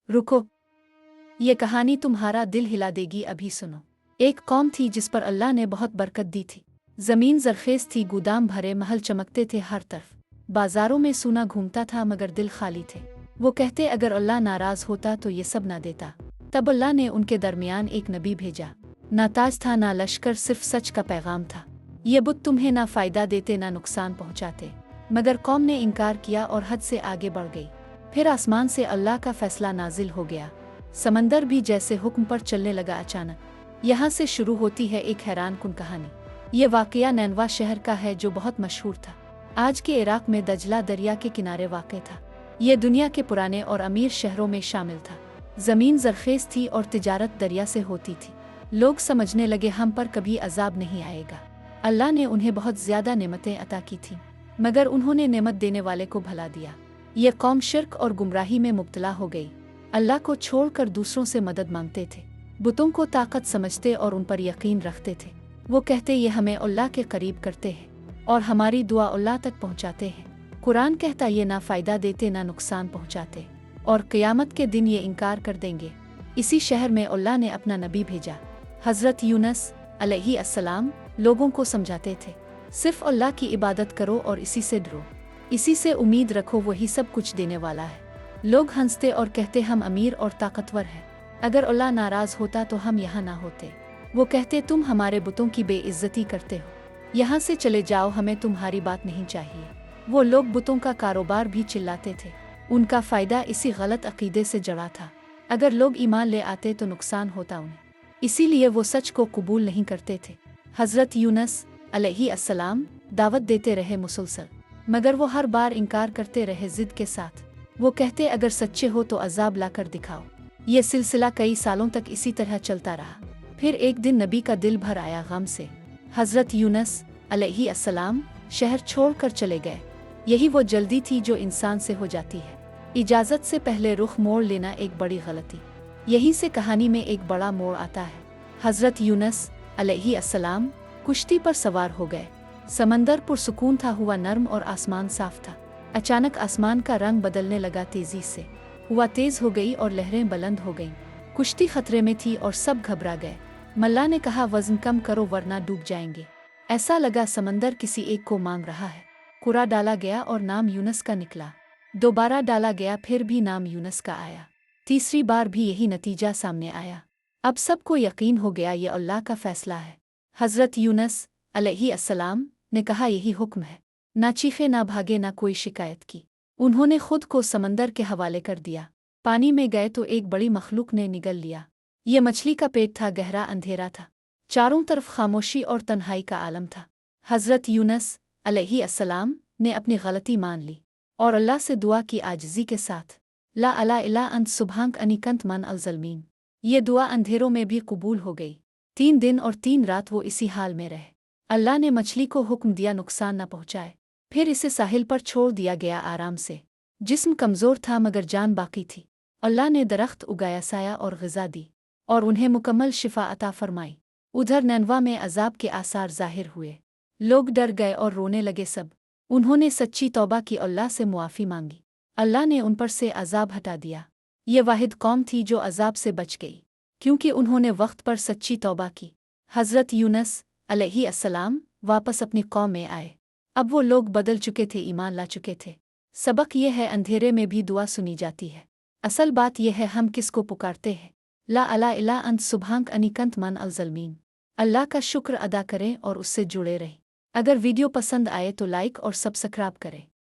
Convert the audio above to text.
रुको, ये कहानी तुम्हारा दिल हिला देगी, अभी सुनो। एक कौम थी जिस पर अल्लाह ने बहुत बरकत दी थी। जमीन जरखेज थी, गोदाम भरे, महल चमकते थे हर तरफ। बाजारों में सोना घूमता था मगर दिल खाली थे। वो कहते अगर अल्लाह नाराज होता तो ये सब ना देता। तब अल्लाह ने उनके दरमियान एक नबी भेजा। ना ताज था ना लश्कर, सिर्फ सच का पैगाम था। ये बुत तुम्हें ना फायदा देते ना नुकसान पहुंचाते। मगर कौम ने इनकार किया और हद से आगे बढ़ गई। फिर आसमान से अल्लाह का फैसला नाजिल हो गया। समंदर भी जैसे हुक्म पर चलने लगा अचानक। यहाँ से शुरू होती है एक हैरान कुन कहानी। ये वाकया नैनवा शहर का है जो बहुत मशहूर था। आज के इराक में दजला दरिया के किनारे वाक़ था। ये दुनिया के पुराने और अमीर शहरों में शामिल था। ज़मीन ज़रखेज़ थी और तिजारत दरिया से होती थी। लोग समझने लगे हम पर कभी अजाब नहीं आएगा। अल्लाह ने उन्हें बहुत ज़्यादा नेमतें अता की थीं, मगर उन्होंने नेमत देने वाले को भला दिया। ये कौम शिर्क और गुमराही में मुब्तला हो गई। अल्लाह को छोड़कर दूसरों से मदद मांगते थे, बुतों को ताकत समझते और उन पर यकीन रखते थे। वो कहते ये हमें अल्लाह के करीब करते हैं और हमारी दुआ अल्लाह तक पहुंचाते हैं। कुरान कहता ये ना फ़ायदा देते ना नुकसान पहुंचाते और क़यामत के दिन ये इनकार कर देंगे। इसी शहर में अल्लाह ने अपना नबी भेजा। हज़रत यूनुस अलैहिस्सलाम लोगों को समझाते थे, सिर्फ अल्लाह की इबादत करो और इसी से डरो, इसी से उम्मीद रखो, वही सब कुछ देने वाला है। लोग हंसते और कहते हम अमीर और ताकतवर हैं, अगर अल्लाह नाराज़ होता तो हम यहाँ ना होते। वो कहते तुम हमारे बुतों की बेइज्जती करते हो, यहाँ से चले जाओ, हमें तुम्हारी बात नहीं चाहिए। वो लोग बुतों का कारोबार भी चिल्लाते थे। उनका फ़ायदा इसी गलत अकीदे से जड़ा था। अगर लोग ईमान ले आते तो नुकसान होता उन्हें, इसीलिए वो सच को कबूल नहीं करते थे। हज़रत यूनुस अलैहिस्सलाम दावत देते रहे मुसलसल, मगर वो हर बार इनकार करते रहे ज़िद के साथ। वो कहते अगर सच्चे हो तो अजाब लाकर दिखाओ। ये सिलसिला कई सालों तक इसी तरह चलता रहा। फिर एक दिन नबी का दिल भर आया गम से। हज़रत यूनुस अलैहिस्सलाम शहर छोड़कर चले गए। यही वो जल्दी थी जो इंसान से हो जाती है, इजाज़त से पहले रुख मोड़ लेना एक बड़ी गलती। यहीं से कहानी में एक बड़ा मोड़ आता है। हज़रत यूनुस अलैहिस्सलाम कुश्ती पर सवार हो गए। समंदर पुरसुकून था, हुआ नर्म और आसमान साफ था। अचानक आसमान का रंग बदलने लगा, तेजी से हुआ तेज हो गई और लहरें बुलंद हो गईं। कुश्ती खतरे में थी और सब घबरा गए। मल्ला ने कहा वज़न कम करो वरना डूब जाएंगे। ऐसा लगा समंदर किसी एक को मांग रहा है। कुरा डाला गया और नाम यूनुस का निकला। दोबारा डाला गया, फिर भी नाम यूनुस का आया। तीसरी बार भी यही नतीजा सामने आया। अब सबको यकीन हो गया ये अल्लाह का फैसला है। हज़रत यूनुस अलैहिस्सलाम ने कहा यही हुक्म है। ना चीखे ना भागे ना कोई शिकायत की। उन्होंने खुद को समंदर के हवाले कर दिया। पानी में गए तो एक बड़ी मखलूक ने निगल लिया। ये मछली का पेट था, गहरा अंधेरा था, चारों तरफ खामोशी और तन्हाई का आलम था। हज़रत यूनुस अलैहिस्सलाम ने अपनी गलती मान ली और अल्लाह से दुआ की आजिज़ी के साथ, ला अला इला अंत सुबहानक अनी कंत मन अल-ज़लमीन। ये दुआ अंधेरों में भी कबूल हो गई। 3 दिन और 3 रात वो इसी हाल में रहे। अल्लाह ने मछली को हुक्म दिया नुकसान न पहुँचाए। फिर इसे साहिल पर छोड़ दिया गया आराम से। जिस्म कमज़ोर था मगर जान बाकी थी। अल्लाह ने दरख्त उगाया, साया और ग़िज़ा दी और उन्हें मुकम्मल शिफा अता फरमाई। उधर नैनवा में अजाब के आसार ज़ाहिर हुए। लोग डर गए और रोने लगे सब। उन्होंने सच्ची तौबा की, अल्लाह से मुआफ़ी मांगी। अल्लाह ने उन पर से अजाब हटा दिया। ये वाहिद कौम थी जो अजाब से बच गई, क्योंकि उन्होंने वक्त पर सच्ची तौबा की। हज़रत यूनुस अलैहिस्सलाम वापस अपनी कौम में आए। अब वो लोग बदल चुके थे, ईमान ला चुके थे। सबक ये है अंधेरे में भी दुआ सुनी जाती है। असल बात यह है हम किसको पुकारते हैं। ला अला इला अंत सुबहानक अनी कंत मन अल-ज़लमीन। अल्लाह का शुक्र अदा करें और उससे जुड़े रहें। अगर वीडियो पसंद आए तो लाइक और सब्सक्राइब करें।